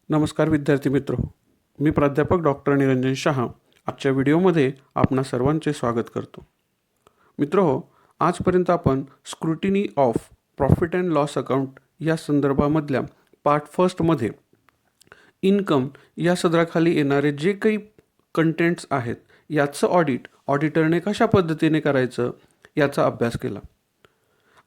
नमस्कार विद्यार्थी मित्र, मी प्राध्यापक डॉक्टर निरंजन शहा आजच्या व्हिडिओमध्ये आपणा सर्वांचे स्वागत करतो. मित्रहो, आजपर्यंत आपण scrutiny of profit and loss account या संदर्भामधल्या पार्ट फर्स्टमध्ये इन्कम या सदराखाली येणारे जे काही कंटेंट्स आहेत याचं ऑडिटरने कशा पद्धतीने करायचं याचा अभ्यास केला.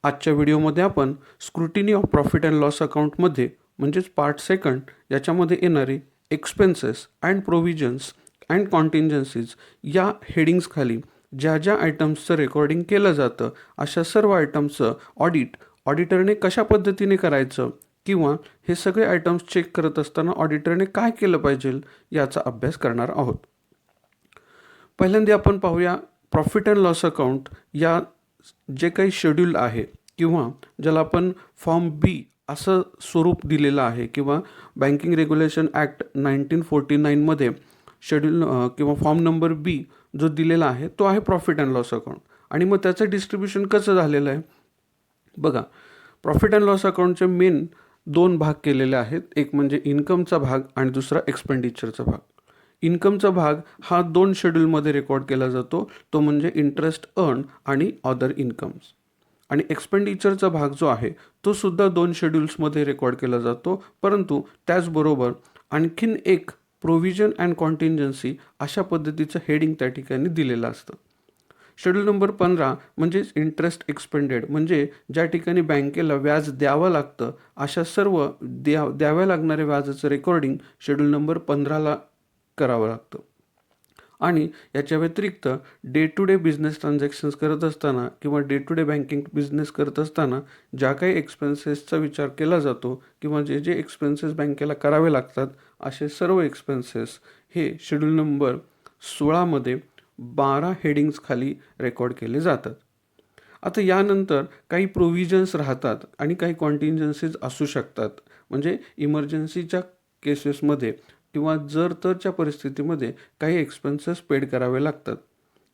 आजच्या व्हिडिओमध्ये आपण scrutiny of profit and loss अकाउंटमध्ये म्हणजेच पार्ट सेकंड याच्यामध्ये येणारे एक्सपेन्सेस अँड प्रोव्हिजन्स अँड कॉन्टिंजन्सीज या हेडिंग्स खाली ज्या ज्या आयटम्सचं रेकॉर्डिंग केलं जातं अशा सर्व आयटम्सचं ऑडिटरने कशा पद्धतीने करायचं किंवा हे सगळे आयटम्स चेक करत असताना ऑडिटरने काय केलं पाहिजे याचा अभ्यास करणार आहोत. पहिल्यांदा आपण पाहूया प्रॉफिट अँड लॉस अकाउंट या जे काही शेड्यूल आहे किंवा ज्याला आपण फॉर्म बी असं स्वरूप दिलेलं आहे किंवा बँकिंग रेग्युलेशन ॲक्ट 1949मध्ये शेड्यूल किंवा फॉर्म नंबर बी जो दिलेला आहे तो आहे प्रॉफिट अँड लॉस अकाउंट. आणि मग त्याचं डिस्ट्रीब्युशन कसं झालेलं आहे बघा. प्रॉफिट अँड लॉस अकाउंटचे मेन दोन भाग केलेले आहेत, एक म्हणजे इन्कमचा भाग आणि दुसरा एक्सपेंडिचरचा भाग. इन्कमचा भाग हा 2 शेड्यूलमध्ये रेकॉर्ड केला जातो, तो म्हणजे इंटरेस्ट अर्न आणि अदर इन्कम्स. आणि एक्सपेंडिचरचा भाग जो आहे तो सुद्धा 2 शेड्यूल्समध्ये रेकॉर्ड केला जातो, परंतु त्याचबरोबर आणखीन एक प्रोव्हिजन अँड कॉन्टिंजन्सी अशा पद्धतीचं हेडिंग त्या ठिकाणी दिलेलं असतं. शेड्यूल नंबर 15 म्हणजेच इंटरेस्ट एक्सपेंडेड, म्हणजे ज्या ठिकाणी बँकेला व्याज द्यावं लागतं अशा सर्व द्याव्या लागणाऱ्या व्याजाचं रेकॉर्डिंग शेड्यूल नंबर 15ला करावं लागतं. आणि याच्या व्यतिरिक्त day to day business transactions करत असताना किंवा day to day banking business करत असताना ज्या काही एक्सपेन्सेसचा विचार केला जातो किंवा जे जे एक्सपेन्सेस बँकेला करावे लागतात असे सर्व एक्सपेन्सेस हे शेड्यूल नंबर 16मध्ये 12 हेडिंग्स खाली रेकॉर्ड केले जातात. आता यानंतर काही प्रोव्हिजन्स राहतात आणि काही कॉन्टिंजन्सीज असू शकतात, म्हणजे इमर्जन्सीच्या केसेसमध्ये किंवा जर तरच्या परिस्थितीमध्ये काही एक्सपेन्सेस पेड करावे लागतात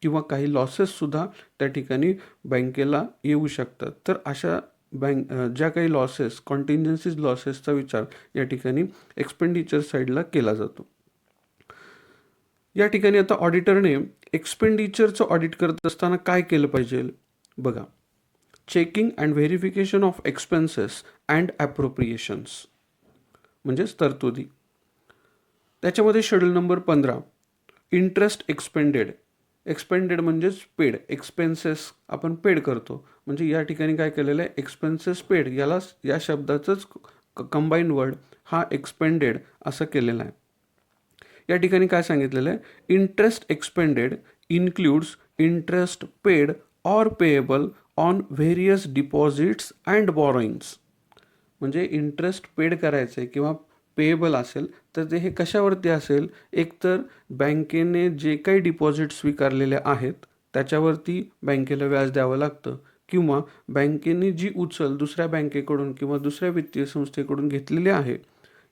किंवा काही लॉसेससुद्धा त्या ठिकाणी बँकेला येऊ शकतात. तर अशा ज्या काही लॉसेस कॉन्टिंजन्सीज लॉसेसचा विचार या ठिकाणी एक्सपेंडिचर साईडला केला जातो. या ठिकाणी आता ऑडिटरने एक्सपेंडिचरचं ऑडिट करत असताना काय केलं पाहिजे बघा. Checking and verification of expenses and appropriations म्हणजेच तरतुदी. त्याच्यामध्ये शेड्यूल नंबर 15 इंटरेस्ट एक्सपेंडेड म्हणजेच पेड. एक्सपेन्सेस आपण पेड करतो, म्हणजे या ठिकाणी काय केलेलं आहे एक्सपेन्सेस पेड या शब्दाचंच कंबाईंड वर्ड हा एक्सपेंडेड असं केलेलं आहे. या ठिकाणी काय सांगितलेलं आहे interest expanded includes interest paid or payable on various deposits and borrowings. म्हणजे इंटरेस्ट पेड करायचं आहे किंवा पेएबल असेल तर ते हे कशावरती असेल, एकतर बँकेने जे काही डिपॉझिट स्वीकारलेले आहेत त्याच्यावरती बँकेला व्याज द्यावं लागतं किंवा बँकेने जी उचल दुसऱ्या बँकेकडून किंवा दुसऱ्या वित्तीय संस्थेकडून घेतलेली आहे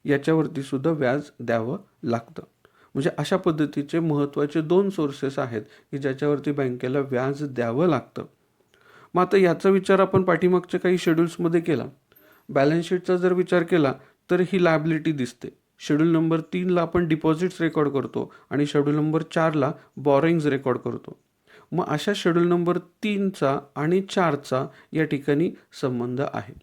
याच्यावरती सुद्धा व्याज द्यावं लागतं. म्हणजे अशा पद्धतीचे महत्त्वाचे 2 सोर्सेस आहेत की ज्याच्यावरती बँकेला व्याज द्यावं लागतं. मग आता याचा विचार आपण पाठीमागच्या काही शेड्यूल्समध्ये केला. बॅलन्स शीटचा जर विचार केला तर ही लायबिलिटी दिसते. शेड्यूल नंबर 3ला आपण डिपॉझिट्स रेकॉर्ड करतो आणि शेड्यूल नंबर 4ला बॉरोइंग्स रेकॉर्ड करतो. मग अशा शेड्यूल नंबर 3चा आणि 4चा या ठिकाणी संबंध आहे.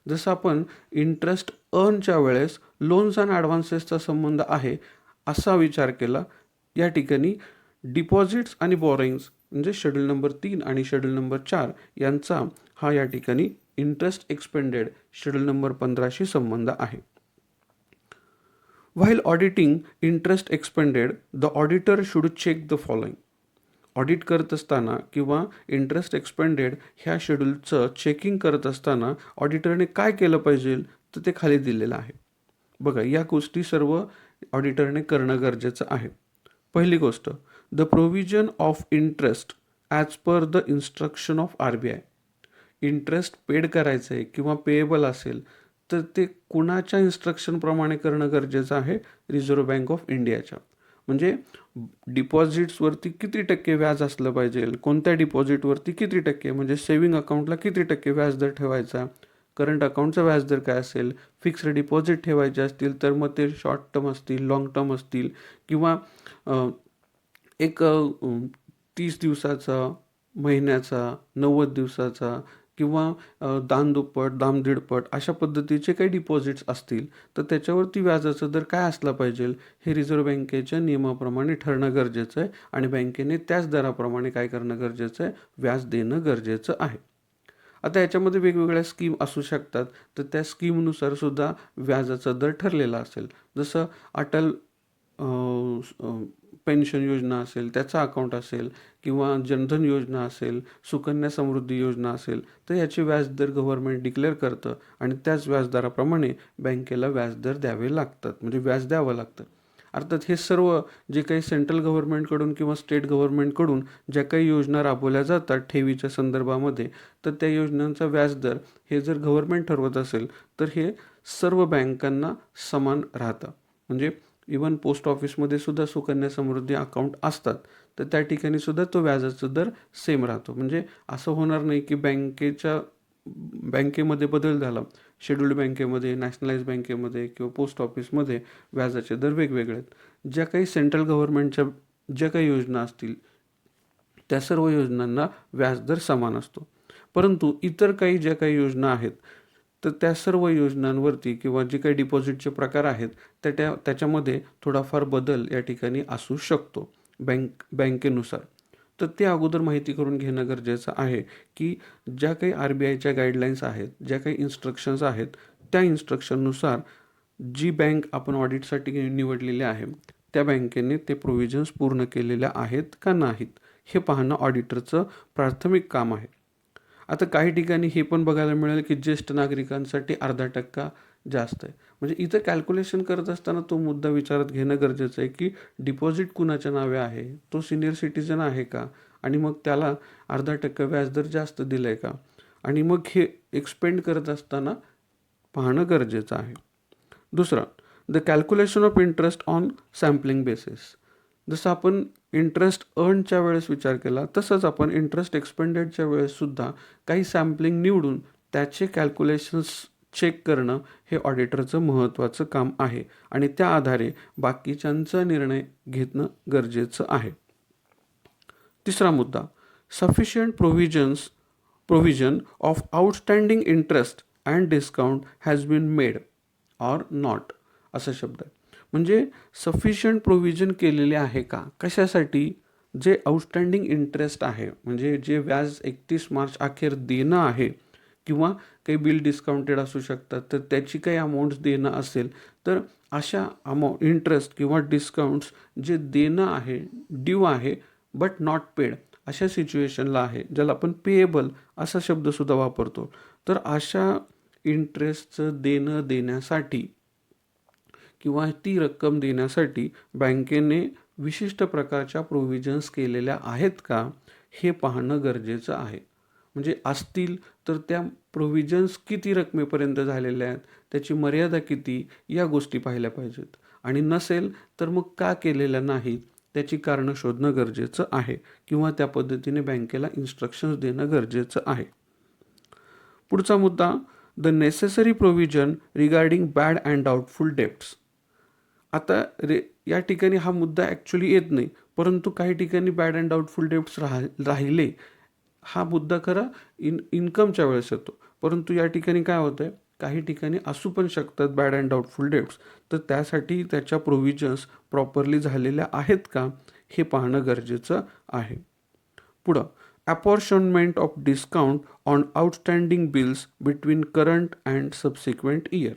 जसं आपण इंटरेस्ट अर्नच्या वेळेस लोन्स अँड ॲडव्हान्सेसचा संबंध आहे असा विचार केला, या ठिकाणी डिपॉझिट्स आणि बॉरोइंग्स म्हणजे शेड्यूल नंबर 3 आणि शेड्यूल नंबर 4 यांचा हा या ठिकाणी इंटरेस्ट एक्सपेंडेड शेड्यूल नंबर 15शी संबंध आहे. While auditing interest expended the auditor should check the following. Audit करत असताना किंवा इंटरेस्ट एक्सपेंडेड ह्या शेड्यूलचं चेकिंग करत असताना ऑडिटरने काय केलं पाहिजे तर ते खाली दिलेलं आहे बघा. या गोष्टी सर्व ऑडिटरने करणं गरजेचं आहे. पहिली गोष्ट, the provision of interest as per the instruction of RBI. Interest paid करायचं आहे किंवा पेएबल असेल तर ते कुणाच्या इन्स्ट्रक्शनप्रमाणे करणं गरजेचं आहे, रिझर्व्ह बँक ऑफ इंडियाच्या. म्हणजे डिपॉझिट्सवरती किती टक्के व्याज असलं पाहिजे, कोणत्या डिपॉझिटवरती किती टक्के, म्हणजे सेव्हिंग अकाउंटला किती टक्के व्याजदर ठेवायचा, करंट अकाउंटचा व्याजदर काय असेल, फिक्स्ड डिपॉझिट ठेवायचे असतील तर मग ते शॉर्ट टर्म असतील, लाँग टर्म असतील किंवा एक 30 दिवसाचा, महिन्याचा, 90 दिवसाचा किंवा दाम-दुप्पट, दाम-दीडपट अशा पद्धतीचे काही डिपॉझिट्स असतील, तर त्याच्यावरती व्याजाचा दर काय असला पाहिजे, हे रिझर्व्ह बँकेच्या नियमाप्रमाणे ठरणं गरजेचं आहे आणि बँकेने त्याच दराप्रमाणे काय करणं गरजेचं आहे, व्याज देणं गरजेचं आहे. आता याच्यामध्ये वेगवेगळ्या स्कीम असू शकतात, तर त्या स्कीमनुसार सुद्धा व्याजाचा दर ठरलेला असेल. जसं अटल पेन्शन योजना असेल, त्याचा अकाउंट असेल किंवा जनधन योजना असेल, सुकन्या समृद्धी योजना असेल, तर याचे व्याजदर गव्हर्नमेंट डिक्लेअर करतं आणि त्याच व्याजदराप्रमाणे बँकेला व्याजदर द्यावे लागतात, म्हणजे व्याज द्यावं लागतं. अर्थात हे सर्व जे काही सेंट्रल गव्हर्नमेंटकडून किंवा स्टेट गव्हर्नमेंटकडून ज्या काही योजना राबवल्या जातात ठेवीच्या संदर्भामध्ये, तर त्या योजनांचा व्याजदर हे जर गव्हर्नमेंट ठरवत असेल, तर हे सर्व बँकांना समान राहतं. म्हणजे इवन पोस्ट ऑफिसमध्ये सुद्धा सुकन्या समृद्धी अकाउंट असतात, तर त्या ठिकाणी सुद्धा तो व्याजाचा दर सेम राहतो. म्हणजे असं होणार नाही की बँकेमध्ये बदल झाला, शेड्यूल्ड बँकेमध्ये, नॅशनलाइज बँकेमध्ये किंवा पोस्ट ऑफिसमध्ये व्याजाचे दर वेगवेगळे आहेत. ज्या काही सेंट्रल गव्हर्नमेंटच्या ज्या काही योजना असतील, त्या सर्व योजनांना व्याजदर समान असतो. परंतु इतर काही ज्या काही योजना आहेत, तर त्या सर्व योजनांवरती किंवा जे काही डिपॉझिटचे प्रकार आहेत, त्याच्यामध्ये थोडाफार बदल या ठिकाणी असू शकतो बँकेनुसार. तर ते अगोदर माहिती करून घेणं गरजेचं आहे की ज्या काही RBIच्या गाईडलाईन्स आहेत, ज्या काही इन्स्ट्रक्शन्स आहेत, त्या इन्स्ट्रक्शननुसार जी बँक आपण ऑडिटसाठी निवडलेली आहे, त्या बँकेने ते प्रोव्हिजन्स पूर्ण केलेल्या आहेत का नाहीत, हे पाहणं ऑडिटरचं प्राथमिक काम आहे. आता काही ठिकाणी हे पण बघायला मिळेल की ज्येष्ठ नागरिकांसाठी 0.5% जास्त आहे. म्हणजे इथं कॅल्क्युलेशन करत असताना तो मुद्दा विचारात घेणं गरजेचं आहे की डिपॉझिट कुणाच्या नावे आहे, तो सिनियर सिटीजन आहे का, आणि मग त्याला 0.5% व्याजदर जास्त दिलं आहे का, आणि मग हे एक्सपेंड करत असताना पाहणं गरजेचं आहे. दुसरा, the calculation of interest on sampling basis. जसं आपण इंटरेस्ट अर्नच्या वेळेस विचार केला, तसंच आपण इंटरेस्ट एक्सपेंडेडच्या वेळेससुद्धा काही सॅम्पलिंग निवडून त्याचे कॅल्क्युलेशन्स चेक करणं हे ऑडिटरचं महत्त्वाचं काम आहे आणि त्या आधारे बाकीच्यांचा निर्णय घेणं गरजेचं आहे. तिसरा मुद्दा, sufficient provision of outstanding interest and discount has been made or not, असा शब्द आहे. म्हणजे सफिशियंट प्रोव्हिजन केलेले आहे का, कशासाठी, जे आउटस्टँडिंग इंटरेस्ट आहे, म्हणजे जे व्याज 31 मार्च अखेर देणं आहे किंवा काही बिल डिस्काउंटेड असू शकतात, तर त्याची काही अमाऊंट्स देणं असेल, तर अशा इंटरेस्ट किंवा डिस्काउंट्स जे देणं आहे, ड्यू आहे बट नॉट पेड, अशा सिच्युएशनला आहे, ज्याला आपण पेएबल असा शब्दसुद्धा वापरतो. तर अशा इंटरेस्टचं देणं देण्यासाठी किंवा ती रक्कम देण्यासाठी बँकेने विशिष्ट प्रकारच्या प्रोव्हिजन्स केलेल्या आहेत का, हे पाहणं गरजेचं आहे. म्हणजे असतील तर त्या प्रोव्हिजन्स किती रकमेपर्यंत झालेल्या आहेत, त्याची मर्यादा किती, या गोष्टी पाहिल्या पाहिजेत. आणि नसेल तर मग का केलेल्या नाहीत, त्याची कारणं शोधणं गरजेचं आहे किंवा त्या पद्धतीने बँकेला इन्स्ट्रक्शन्स देणं गरजेचं आहे. पुढचा मुद्दा, the necessary provision regarding bad and doubtful debts. आता या ठिकाणी हा मुद्दा ॲक्च्युली येत नाही, परंतु काही ठिकाणी बॅड अँड डाऊटफुल डेब्ट्स राहिले, हा मुद्दा खरा इन्कमच्या वेळेस येतो. परंतु या ठिकाणी काय होतं आहे, काही ठिकाणी असू पण शकतात बॅड अँड डाऊटफुल डेब्ट्स, तर त्यासाठी त्याच्या प्रोव्हिजन्स प्रॉपरली झालेल्या आहेत का, हे पाहणं गरजेचं आहे. पुढं, apportionment of discount on outstanding bills between current and subsequent year.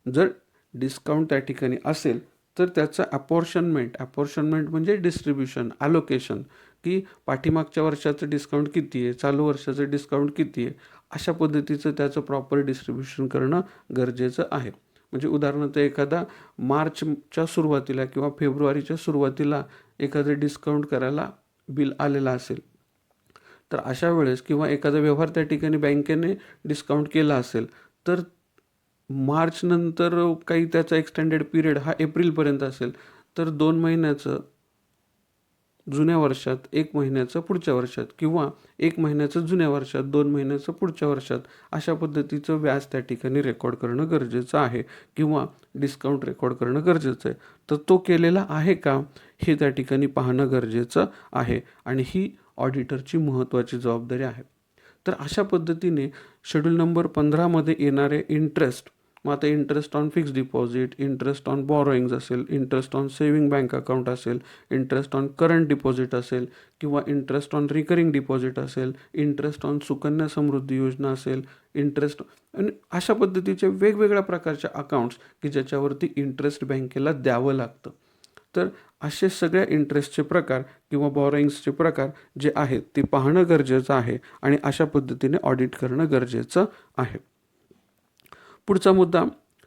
जर डिस्काउंट त्या ठिकाणी असेल तर त्याचं अपॉर्शनमेंट म्हणजे डिस्ट्रीब्युशन, ॲलोकेशन, की पाठीमागच्या वर्षाचं डिस्काउंट किती आहे, चालू वर्षाचं डिस्काउंट किती आहे, अशा पद्धतीचं त्याचं प्रॉपर डिस्ट्रीब्युशन करणं गरजेचं आहे. म्हणजे उदाहरणार्थ एखादा मार्चच्या सुरुवातीला किंवा फेब्रुवारीच्या सुरुवातीला एखादं डिस्काउंट करायला बिल आलेलं असेल, तर अशा वेळेस किंवा एखादा व्यवहार त्या ठिकाणी बँकेने डिस्काउंट केला असेल, तर मार्च नंतर काही त्याचा एक्सटेंडेड पिरियड हा एप्रिलपर्यंत असेल, तर 2 महिन्याचं जुन्या वर्षात, 1 महिन्याचं पुढच्या वर्षात किंवा 1 महिन्याचं जुन्या वर्षात, 2 महिन्याचं पुढच्या वर्षात अशा पद्धतीचं व्याज त्या ठिकाणी रेकॉर्ड करणं गरजेचं आहे किंवा डिस्काउंट रेकॉर्ड करणं गरजेचं आहे. तर तो केलेला आहे का हे त्या ठिकाणी पाहणं गरजेचं आहे आणि ही ऑडिटरची महत्त्वाची जबाबदारी आहे. तर अशा पद्धतीने शेड्यूल नंबर 15मध्ये येणारे इंटरेस्ट, मग आता interest on fixed deposit, interest on borrowings असेल, interest on saving bank account असेल, इंटरेस्ट ऑन करंट डिपॉझिट असेल किंवा इंटरेस्ट ऑन रिकरिंग डिपॉझिट असेल, इंटरेस्ट ऑन सुकन्या समृद्धी योजना असेल, इंटरेस्ट आणि अशा पद्धतीचे वेगवेगळ्या प्रकारच्या अकाउंट्स की ज्याच्यावरती इंटरेस्ट बँकेला द्यावं लागतं. तर असे सगळ्या इंटरेस्टचे प्रकार किंवा बॉरोइंग्सचे प्रकार जे आहेत ते पाहणं गरजेचं आहे आणि अशा पद्धतीने ऑडिट करणं गरजेचं आहे. पुढचा मुद्दा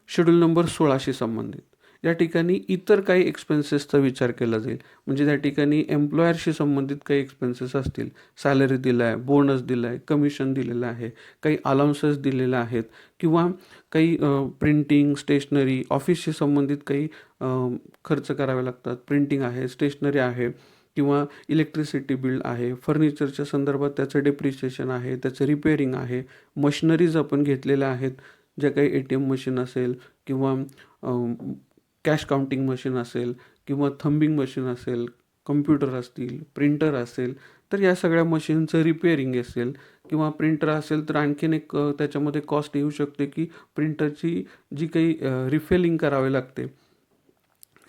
शेड्यूल नंबर 16शी संबंधित. या ठिकाणी इतर काही एक्सपेन्सेसचा विचार केला जाईल. म्हणजे त्या ठिकाणी एम्प्लॉयरशी संबंधित काही एक्सपेन्सेस असतील, सॅलरी दिला आहे, बोनस दिला आहे, कमिशन दिलेलं आहे, काही अलाउन्सेस दिलेले आहेत किंवा काही प्रिंटिंग, स्टेशनरी, ऑफिसशी संबंधित काही खर्च करावे लागतात. प्रिंटिंग आहे, स्टेशनरी आहे किंवा इलेक्ट्रिसिटी बिल आहे, फर्निचरच्या संदर्भात त्याचं डेप्रिसिएशन आहे, त्याचं रिपेअरिंग आहे, मशिनरीज आपण घेतलेल्या आहेत, ज्या काही ATM मशीन असेल किंवा कॅश काउंटिंग मशीन असेल किंवा थंबिंग मशीन असेल, कम्प्युटर असतील, प्रिंटर असेल, तर या सगळ्या मशीनचं रिपेअरिंग असेल किंवा प्रिंटर असेल तर आणखीन एक त्याच्यामध्ये कॉस्ट येऊ शकते की प्रिंटरची जी काही रिफिलिंग करावी लागते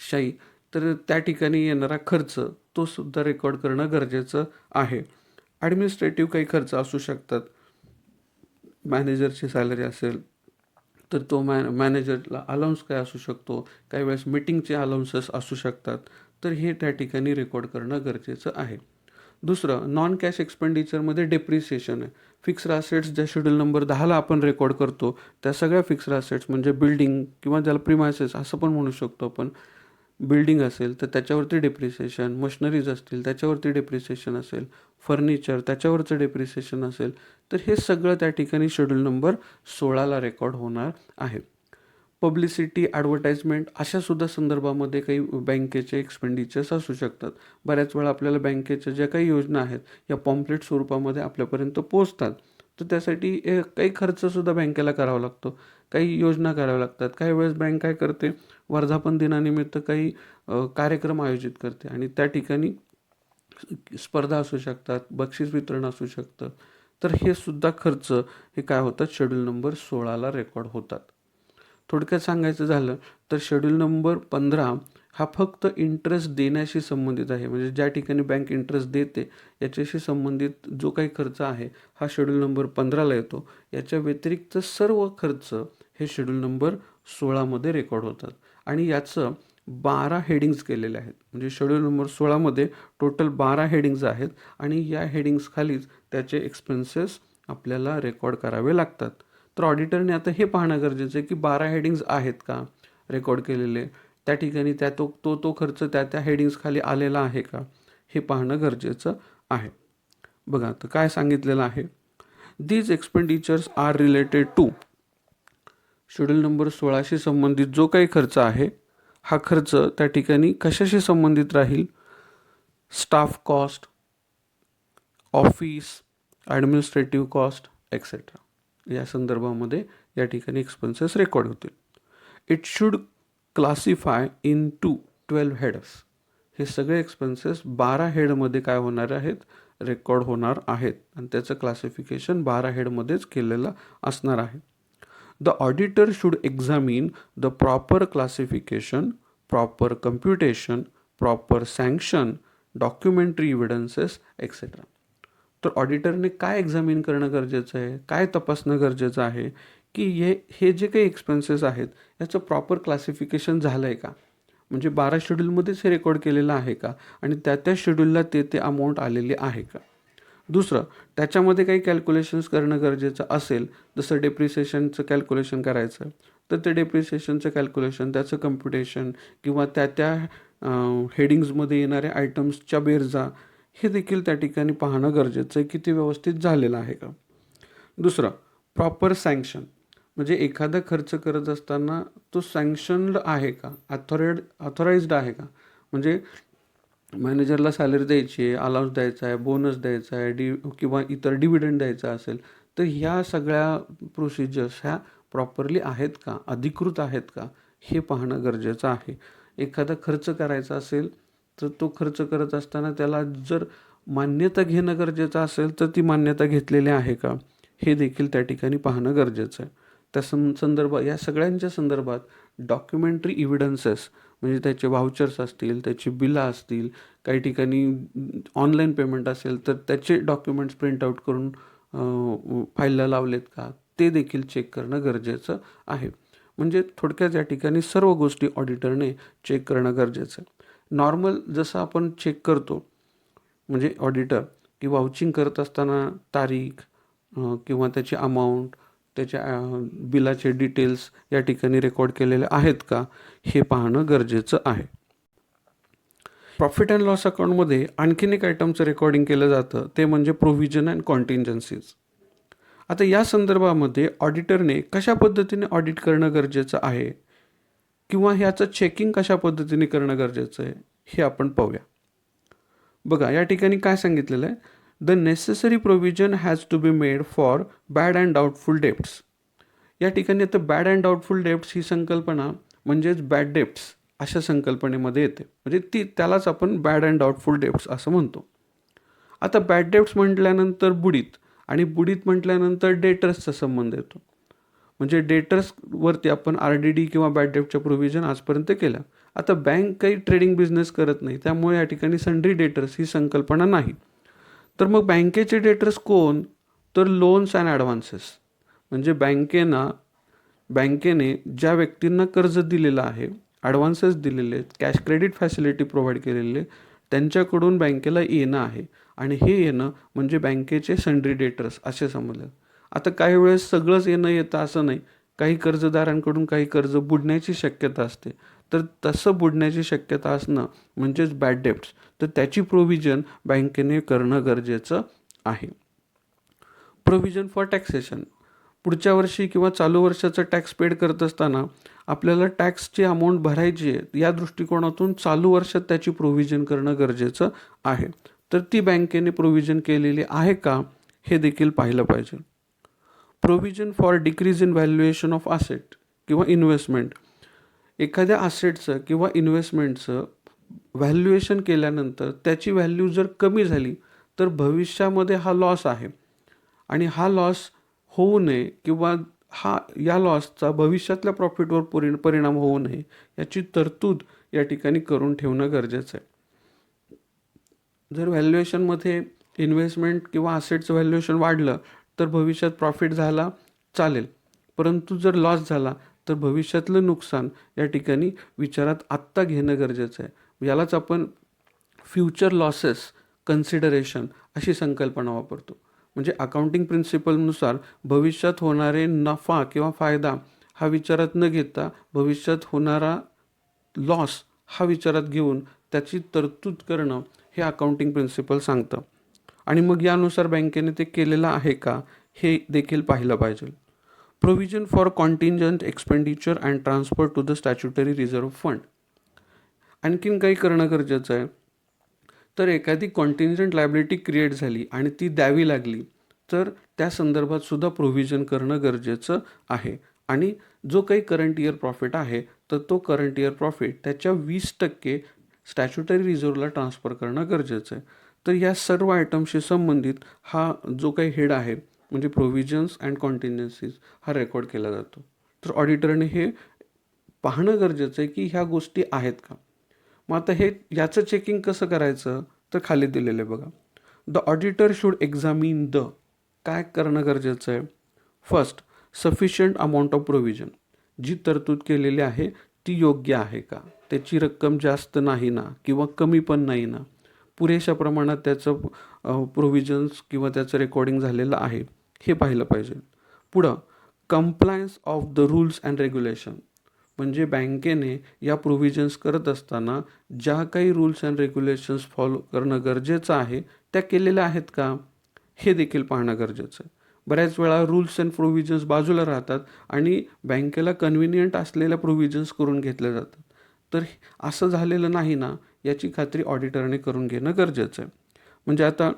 शाई, तर त्या ठिकाणी येणारा खर्च तो सुद्धा रेकॉर्ड करणं गरजेचं आहे. ॲडमिनिस्ट्रेटिव्ह काही खर्च असू शकतात. मॅनेजरची सॅलरी असेल तर तो मॅनेजरला अलाउन्स काय असू शकतो, काही वेळेस मीटिंगचे अलाउन्सेस असू शकतात. तर हे त्या ठिकाणी रेकॉर्ड करणं गरजेचं आहे. दुसरं नॉन कॅश एक्सपेंडिचरमध्ये डेप्रिसिएशन आहे. फिक्स्ड असेट्स ज्या शेड्यूल नंबर 10ला आपण रेकॉर्ड करतो त्या सगळ्या फिक्स्ड असेट्स म्हणजे बिल्डिंग किंवा ज्याला प्रिमायसेस असं पण म्हणू शकतो आपण. बिल्डिंग असेल तर त्याच्यावरती डेप्रिसिएशन, मशिनरीज असतील त्याच्यावरती डेप्रिसिएशन असेल, फर्निचर त्याच्यावरचं डेप्रिसिएशन असेल, तर हे सगळं त्या ठिकाणी शेड्यूल नंबर 16ला रेकॉर्ड होणार आहे. पब्लिसिटी, ॲडव्हर्टाइजमेंट अशासुद्धा संदर्भामध्ये काही बँकेचे एक्सपेंडिचर्स असू शकतात. बऱ्याच वेळा आपल्याला बँकेच्या ज्या काही योजना आहेत या पॉम्पलेट स्वरूपामध्ये आपल्यापर्यंत पोहोचतात. तर त्यासाठी काही खर्चसुद्धा बँकेला करावा लागतो, काही योजना कराव्या लागतात. काही वेळेस बँक काय करते, वर्धापन दिनानिमित्त काही कार्यक्रम आयोजित करते आणि त्या ठिकाणी स्पर्धा असू शकतात, बक्षीस वितरण असू शकतं. तर हे सुद्धा खर्च हे काय होतात, शेड्यूल नंबर 16ला रेकॉर्ड होतात. थोडक्यात सांगायचं झालं तर शेड्यूल नंबर 15 हा फक्त इंटरेस्ट देण्याशी संबंधित आहे. म्हणजे ज्या ठिकाणी बँक इंटरेस्ट देते याच्याशी संबंधित जो काही खर्च आहे हा शेड्यूल नंबर 15ला येतो. याच्या व्यतिरिक्त सर्व खर्च हे शेड्यूल नंबर 16मध्ये रेकॉर्ड होतात आणि याचं 12 हेडिंग्स केलेले आहेत. म्हणजे शेड्यूल नंबर 16मध्ये टोटल 12 हेडिंग्ज आहेत आणि या हेडिंग्स खालीच त्याचे एक्सपेन्सेस आपल्याला रेकॉर्ड करावे लागतात. तर ऑडिटरने आता हे पाहणं गरजेचं आहे की 12 हेडिंग्ज आहेत का रेकॉर्ड केलेले, त्या ठिकाणी त्या तो खर्च त्या हेडिंग्स खाली आलेला आहे का हे पाहणं गरजेचं आहे. बघा आता काय सांगितलेलं आहे, these expenditures are related to. Schedule number 16शी संबंधित जो काही खर्च आहे हा खर्च त्या ठिकाणी कशाशी संबंधित राहील, staff cost, office, administrative cost etcetera या संदर्भामध्ये या ठिकाणी एक्सपेन्सेस रेकॉर्ड होतील. It should classify into 12 heads. हे सगळे एक्सपेन्सेस 12 हेडमध्ये काय होणार आहेत, रेकॉर्ड होणार आहेत आणि त्याचं क्लासिफिकेशन 12 हेडमध्येच केलेलं असणार आहे. The auditor should examine the proper classification, proper computation, proper sanction, documentary evidences etcetera. तर ऑडिटरने काय एक्झामिन करणं गरजेचं आहे, काय तपासणं गरजेचं आहे की हे जे काही एक्सपेन्सेस आहेत याचं प्रॉपर क्लासिफिकेशन झालं आहे का, म्हणजे 12 शेड्यूलमध्येच हे रेकॉर्ड केलेलं आहे का आणि त्या शेड्यूलला ते अमाऊंट आलेली आहे का. दुसरं, त्याच्यामध्ये काही कॅल्क्युलेशन्स करणं गरजेचं असेल, जसं डेप्रिसिएशनचं कॅल्क्युलेशन करायचं तर ते डेप्रिसिएशनचं कॅल्क्युलेशन, त्याचं कम्प्युटेशन किंवा त्या हेडिंग्समध्ये येणाऱ्या आयटम्सच्या बेरजा हे देखील त्या ठिकाणी पाहणं गरजेचं आहे की ते व्यवस्थित झालेलं आहे का. दुसरं, प्रॉपर सँक्शन, म्हणजे एखादा खर्च करत असताना तो सँक्शनड आहे का, ऑथराइज्ड आहे का. म्हणजे मॅनेजरला सॅलरी द्यायची आहे, अलाउन्स द्यायचा आहे, बोनस द्यायचा आहे, किंवा इतर डिव्हिडंड द्यायचा असेल, तर ह्या सगळ्या प्रोसिजर्स ह्या प्रॉपरली आहेत का, अधिकृत आहेत का, हे पाहणं गरजेचं आहे. एखादा खर्च करायचा असेल तर तो खर्च करत असताना त्याला जर मान्यता घेणं गरजेचं असेल तर ती मान्यता घेतलेली आहे का, हे देखील त्या ठिकाणी पाहणं गरजेचं आहे. त्या संदर्भात, या सगळ्यांच्या संदर्भात डॉक्युमेंटरी इव्हिडन्सेस, म्हणजे त्याचे व्हाउचर्स असतील, त्याची बिलं असतील, काही ठिकाणी ऑनलाईन पेमेंट असेल तर त्याचे डॉक्युमेंट्स प्रिंट आऊट करून फाईलला लावलेत का, ते देखील चेक करणं गरजेचं आहे. म्हणजे थोडक्यात या ठिकाणी सर्व गोष्टी ऑडिटरने चेक करणं गरजेचं आहे. नॉर्मल जसं आपण चेक करतो, म्हणजे ऑडिटर की वाउचिंग करत असताना तारीख किंवा त्याची अमाऊंट, त्याच्या बिलाचे डिटेल्स या ठिकाणी रेकॉर्ड केलेले आहेत का, हे पाहणं गरजेचं आहे. प्रॉफिट अँड लॉस अकाउंटमध्ये आणखीन एक आयटमचं रेकॉर्डिंग केलं जातं, ते म्हणजे प्रोव्हिजन अँड कॉन्टिंजन्सीज. आता या संदर्भामध्ये ऑडिटरने कशा पद्धतीने ऑडिट करणं गरजेचं आहे किंवा ह्याचं चेकिंग कशा पद्धतीने करणं गरजेचं आहे, हे आपण पाहूया. बघा, या ठिकाणी काय सांगितलेलं आहे, the necessary provision has to be made for bad and doubtful debts. या ठिकाणी आता बॅड अँड डाऊटफुल डेप्ट्स ही संकल्पना म्हणजेच बॅड डेप्ट्स अशा संकल्पनेमध्ये येते, म्हणजे त्यालाच आपण बॅड अँड डाऊटफुल डेप्ट्स असं म्हणतो. आता बॅड डेप्ट्स म्हटल्यानंतर बुडीत, आणि बुडीत म्हटल्यानंतर डेटर्सचा संबंध येतो. म्हणजे डेटर्सवरती आपण RDD किंवा बॅड डेप्टच्या प्रोव्हिजन आजपर्यंत केल्या. आता बँक काही ट्रेडिंग बिझनेस करत नाही, त्यामुळे या ठिकाणी सन्ड्री डेटर्स ही संकल्पना नाही. तर मग बँकेचे डेटर्स कोण, तर लोन्स अँड ॲडव्हान्सेस. म्हणजे बँकेने ज्या व्यक्तींना कर्ज दिलेलं आहे, ॲडव्हान्सेस दिलेले आहेत, कॅश क्रेडिट फॅसिलिटी प्रोव्हाइड केलेले, त्यांच्याकडून बँकेला येणं आहे, आणि हे येणं म्हणजे बँकेचे सन्ड्री डेटर्स असे समजले. आता काही वेळेस सगळंच येणं येतं असं नाही, काही कर्जदारांकडून काही कर्ज बुडण्याची शक्यता असते, तर तसं बुडण्याची शक्यता असणं म्हणजेच बॅड डेप्ट्स, तर त्याची प्रोव्हिजन बँकेने करणं गरजेचं आहे. प्रोव्हिजन फॉर टॅक्सेशन, पुढच्या वर्षी किंवा चालू वर्षाचं टॅक्स पेड करत असताना आपल्याला टॅक्सची अमाऊंट भरायची आहे, या दृष्टिकोनातून चालू वर्षात त्याची प्रोव्हिजन करणं गरजेचं आहे. तर ती बँकेने प्रोव्हिजन केलेली आहे का, हे देखील पाहिलं पाहिजे. Provision for decrease in valuation of asset किंवा इन्व्हेस्टमेंट, एखाद्या असेटचं किंवा इन्व्हेस्टमेंटचं व्हॅल्युएशन केल्यानंतर त्याची व्हॅल्यू जर कमी झाली तर भविष्यामध्ये हा लॉस आहे, आणि हा लॉस होऊ नये किंवा या लॉसचा भविष्यातल्या प्रॉफिटवर परिणाम होऊ नये याची तरतूद या ठिकाणी करून ठेवणं गरजेचं आहे. जर व्हॅल्युएशनमध्ये इन्व्हेस्टमेंट किंवा असेटचं व्हॅल्युएशन वाढलं तर भविष्यात प्रॉफिट झाला चालेल, परंतु जर लॉस झाला तर भविष्यातलं नुकसान या ठिकाणी विचारात आत्ता घेणं गरजेचं आहे. यालाच आपण फ्युचर लॉसेस कन्सिडरेशन अशी संकल्पना वापरतो. म्हणजे अकाउंटिंग प्रिन्सिपलनुसार भविष्यात होणारे नफा किंवा फायदा हा विचारात न घेता भविष्यात होणारा लॉस हा विचारात घेऊन त्याची तरतूद करणं हे अकाउंटिंग प्रिन्सिपल सांगतं, आणि मग यानुसार बँकेने ते केलेलं आहे का, हे देखील पाहिलं पाहिजे. Provision for contingent expenditure and transfer to the statutory reserve fund, आणखीन काही करणं गरजेचं आहे. तर एखादी कॉन्टिंजंट लायबिलिटी क्रिएट झाली आणि ती द्यावी लागली तर त्या संदर्भात सुद्धा प्रोव्हिजन करणं गरजेचं आहे. आणि जो काही करंट इयर प्रॉफिट आहे तर तो करंट इयर प्रॉफिट त्याच्या 20% स्टॅच्युटरी रिझर्व्हला ट्रान्सफर करणं गरजेचं आहे. तर या सर्व आयटमशी संबंधित हा जो काही हेड आहे, म्हणजे प्रोव्हिजन्स अँड कॉन्टिन्जन्सीज, हा रेकॉर्ड केला जातो. तर ऑडिटरने हे पाहणं गरजेचं आहे की ह्या गोष्टी आहेत का. मग आता याचं चेकिंग कसं करायचं, तर खाली दिलेलं आहे बघा. द ऑडिटर शुड एक्झामिन काय करणं गरजेचं आहे. First, sufficient amount of provision, जी तरतूद केलेली आहे ती योग्य आहे का, त्याची रक्कम जास्त नाही ना किंवा कमी पण नाही ना, पुरेशा प्रमाणात त्याचं प्रोव्हिजन्स किंवा त्याचं रेकॉर्डिंग झालेलं आहे, हे पाहिलं पाहिजे. पुढं, compliance of the rules and regulation, म्हणजे बँकेने या प्रोव्हिजन्स करत असताना ज्या काही रूल्स अँड रेग्युलेशन्स फॉलो करणं गरजेचं आहे त्या केलेल्या आहेत का, हे देखील पाहणं गरजेचं आहे. बऱ्याच वेळा रूल्स अँड प्रोव्हिजन्स बाजूला राहतात आणि बँकेला कन्व्हिनियंट असलेल्या प्रोव्हिजन्स करून घेतल्या जातात. तर असं झालेलं नाही ना, याची खात्री ऑडिटरने करून घेणं गरजेचं आहे. म्हणजे आता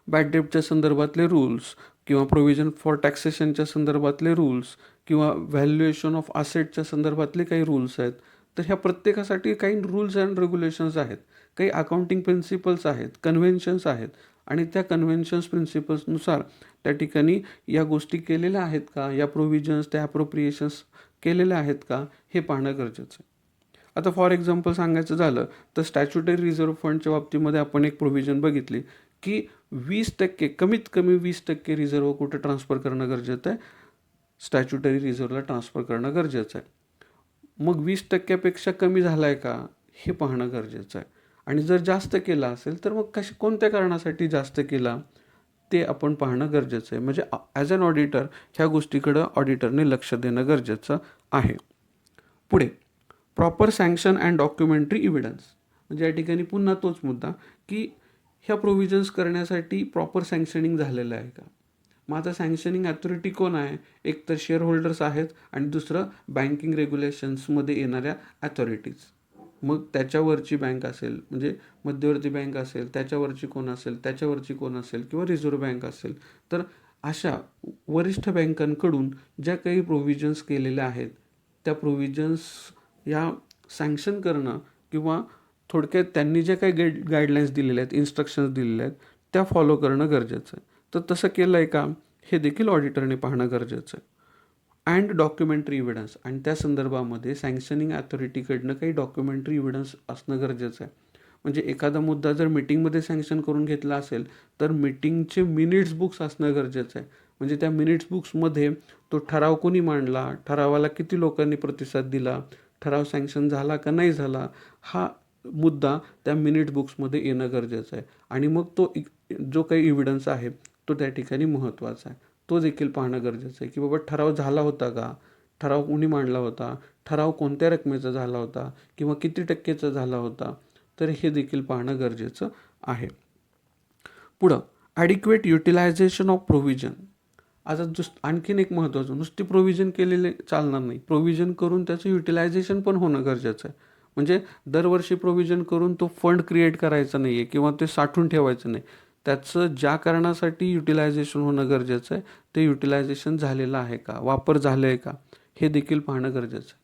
बॅड डेटच्या संदर्भातले रूल्स किंवा प्रोव्हिजन फॉर टॅक्सेशनच्या संदर्भातले रूल्स किंवा व्हॅल्युएशन ऑफ असेटच्या संदर्भातले काही रूल्स आहेत. तर ह्या प्रत्येकासाठी काही रूल्स अँड रेग्युलेशन्स आहेत, काही अकाउंटिंग प्रिन्सिपल्स आहेत, कन्व्हेन्शन्स आहेत आणि त्या कन्व्हेन्शन्स प्रिन्सिपल्सनुसार त्या ठिकाणी या गोष्टी केलेल्या आहेत का, या प्रोव्हिजन्स त्या ॲप्रोप्रिएशन्स केलेल्या आहेत का, हे पाहणं गरजेचं आहे. आता फॉर एक्झाम्पल सांगायचं झालं तर स्टॅच्युटरी रिझर्व्ह फंडच्या बाबतीमध्ये आपण एक प्रोव्हिजन बघितली की 20% कमीत कमी 20% रिझर्व्ह कुठे ट्रान्सफर करणं गरजेचं आहे, स्टॅच्युटरी रिझर्व्हला ट्रान्सफर करणं गरजेचं आहे. मग 20%पेक्षा कमी झाला आहे का हे पाहणं गरजेचं आहे. आणि जर जास्त केला असेल तर मग कोणत्या कारणासाठी जास्त केला ते आपण पाहणं गरजेचं आहे. म्हणजे ॲज अन ऑडिटर ह्या गोष्टीकडं ऑडिटरने लक्ष देणं गरजेचं आहे. पुढे proper sanction and documentary evidence. म्हणजे या ठिकाणी पुन्हा तोच मुद्दा की ह्या प्रोव्हिजन्स करण्यासाठी प्रॉपर सँक्शनिंग झालेलं आहे का. मग आता सँक्शनिंग अथॉरिटी कोण आहे, एक तर शेअर होल्डर्स आहेत आणि दुसरं बँकिंग रेग्युलेशन्समध्ये येणाऱ्या अथॉरिटीज. मग त्याच्यावरची बँक असेल म्हणजे मध्यवर्ती बँक असेल, त्याच्यावरची कोण असेल, त्याच्यावरची कोण असेल किंवा रिझर्व्ह बँक असेल. तर अशा वरिष्ठ बँकांकडून ज्या काही प्रोव्हिजन्स केलेल्या आहेत त्या प्रोव्हिजन्स या सँक्शन करणं किंवा थोडक्यात त्यांनी जे काही गाईडलाईन्स दिलेल्या आहेत, इन्स्ट्रक्शन्स दिलेल्या आहेत त्या फॉलो करणं गरजेचं आहे. तर तसं केलं आहे का हे देखील ऑडिटरने पाहणं गरजेचं आहे. And documentary evidence. आणि त्या संदर्भामध्ये सँक्शनिंग अथॉरिटीकडनं काही डॉक्युमेंटरी इव्हिडन्स असणं गरजेचं आहे. म्हणजे एखादा मुद्दा जर मीटिंगमध्ये सँक्शन करून घेतला असेल तर मीटिंगचे मिनिट्स बुक्स असणं गरजेचं आहे. म्हणजे त्या मिनिट्स बुक्समध्ये तो ठराव कोणी मांडला, ठरावाला किती लोकांनी प्रतिसाद दिला, ठराव सँक्शन झाला का नाही झाला, हा मुद्दा त्या मिनिट बुक्समध्ये येणं गरजेचं आहे. आणि मग तो जो काही इव्हिडन्स आहे तो त्या ठिकाणी महत्त्वाचा आहे, तो देखील पाहणं गरजेचं आहे की बाबा ठराव झाला होता का, ठराव कोणी मांडला होता, ठराव कोणत्या रकमेचा झाला होता किंवा किती टक्केचा झाला होता. तर हे देखील पाहणं गरजेचं आहे. पुढं ॲडिक्वेट युटिलायझेशन ऑफ प्रोव्हिजन. आता आणखीन एक महत्त्वाचं, नुसती प्रोव्हिजन केलेले चालणार नाही, प्रोव्हिजन करून त्याचं युटिलायझेशन पण होणं गरजेचं आहे. म्हणजे दरवर्षी प्रोव्हिजन करून तो फंड क्रिएट करायचा नाही आहे किंवा ते साठवून ठेवायचं नाही. त्याचं ज्या कारणासाठी युटिलायझेशन होणं गरजेचं आहे ते युटिलायझेशन झालेलं आहे का, वापर झालं आहे का, हे देखील पाहणं गरजेचं आहे.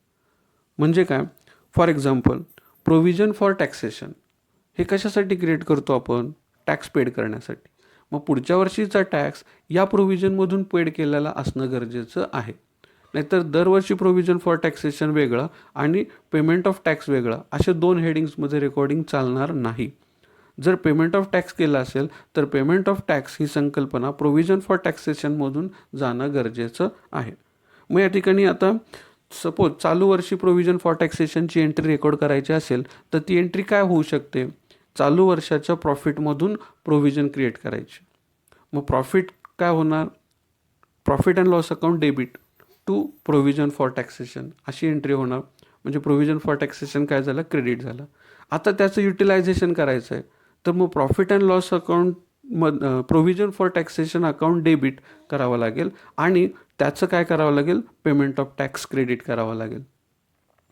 म्हणजे काय, for example provision for taxation हे कशासाठी क्रिएट करतो आपण, टॅक्स पेड करण्यासाठी. मग पुढच्या वर्षीचा टॅक्स या प्रोव्हिजनमधून पेड केलेला असणं गरजेचं आहे. नाहीतर दरवर्षी प्रोव्हिजन फॉर टॅक्सेशन वेगळं आणि पेमेंट ऑफ टॅक्स वेगळं असे 2 हेडिंग्समध्ये रेकॉर्डिंग चालणार नाही. जर पेमेंट ऑफ टॅक्स केलं असेल तर पेमेंट ऑफ टॅक्स ही संकल्पना प्रोव्हिजन फॉर टॅक्सेशनमधून जाणं गरजेचं आहे. मग या ठिकाणी आता सपोज चालू वर्षी प्रोव्हिजन फॉर टॅक्सेशनची एंट्री रेकॉर्ड करायची असेल तर ती एंट्री काय होऊ शकते, चालू वर्षाच्या प्रॉफिटमधून प्रोव्हिजन क्रिएट करायची. मग प्रॉफिट काय होणार, profit and loss account debit to provision for taxation अशी एंट्री होणार. म्हणजे प्रोव्हिजन फॉर टॅक्सेशन काय झालं, क्रेडिट झालं. आता त्याचं युटिलायझेशन करायचं आहे तर मग profit and loss account provision for taxation account debit करावं लागेल आणि त्याचं काय करावं लागेल, पेमेंट ऑफ टॅक्स क्रेडिट करावं लागेल.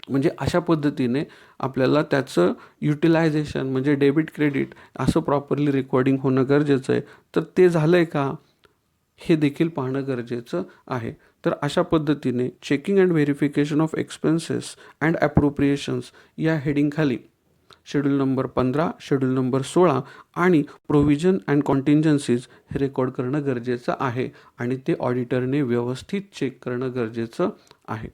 म्हणजे अशा पद्धतीने आपल्याला त्याचं युटिलायझेशन म्हणजे डेबिट क्रेडिट असं प्रॉपरली रेकॉर्डिंग होणं गरजेचं आहे. तर ते झालं आहे का हे देखील पाहणं गरजेचं आहे. तर अशा पद्धतीने checking and verification of expenses and appropriations या हेडिंगखाली शेड्यूल नंबर 15, शेड्यूल नंबर 16 आणि प्रोव्हिजन अँड कॉन्टिंजन्सीज हे रेकॉर्ड करणं गरजेचं आहे आणि ते ऑडिटरने व्यवस्थित चेक करणं गरजेचं आहे.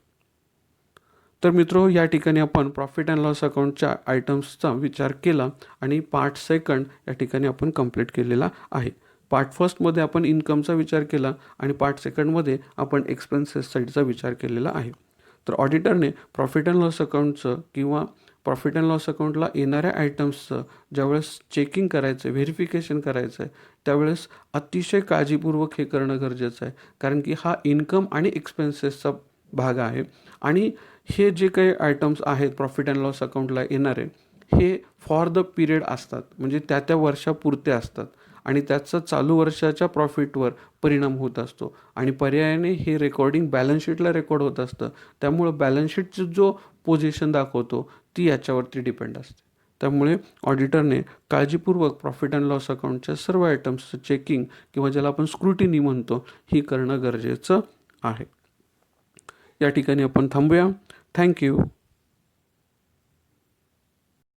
तर मित्रो, या ठिकाणी आपण प्रॉफिट अँड लॉस अकाउंटच्या आयटम्सचा विचार केला आणि पार्ट सेकंड या ठिकाणी आपण कंप्लीट केलेला आहे. पार्ट फर्स्टमध्ये आपण इन्कमचा विचार केला आणि पार्ट सेकंडमध्ये आपण एक्सपेन्सेस साईडचा विचार केलेला आहे. तर ऑडिटरने प्रॉफिट अँड लॉस अकाउंटचं किंवा प्रॉफिट अँड लॉस अकाउंटला येणाऱ्या आयटम्सचं ज्यावेळेस चेकिंग करायचं आहे, व्हेरिफिकेशन करायचं आहे, त्यावेळेस अतिशय काळजीपूर्वक हे करणं गरजेचं आहे. कारण की हा इन्कम आणि एक्सपेन्सेसचा भाग आहे आणि हे जे काही आयटम्स आहेत प्रॉफिट अँड लॉस अकाउंटला येणारे हे फॉर द पिरियड असतात, म्हणजे त्या वर्षापुरते असतात आणि त्याचा चालू वर्षाच्या प्रॉफिटवर परिणाम होत असतो आणि पर्यायाने हे रेकॉर्डिंग बॅलन्स शीटला रेकॉर्ड होत असतं. त्यामुळं बॅलन्स शीटचं जो पोझिशन दाखवतो ती याच्यावरती डिपेंड असते. त्यामुळे ऑडिटरने काळजीपूर्वक प्रॉफिट अँड लॉस अकाउंटच्या सर्व आयटम्सचं चेकिंग किंवा ज्याला आपण स्क्रुटिनी म्हणतो ही करणं गरजेचं आहे. या ठिकाणी आपण थांबूया. थँक्यू.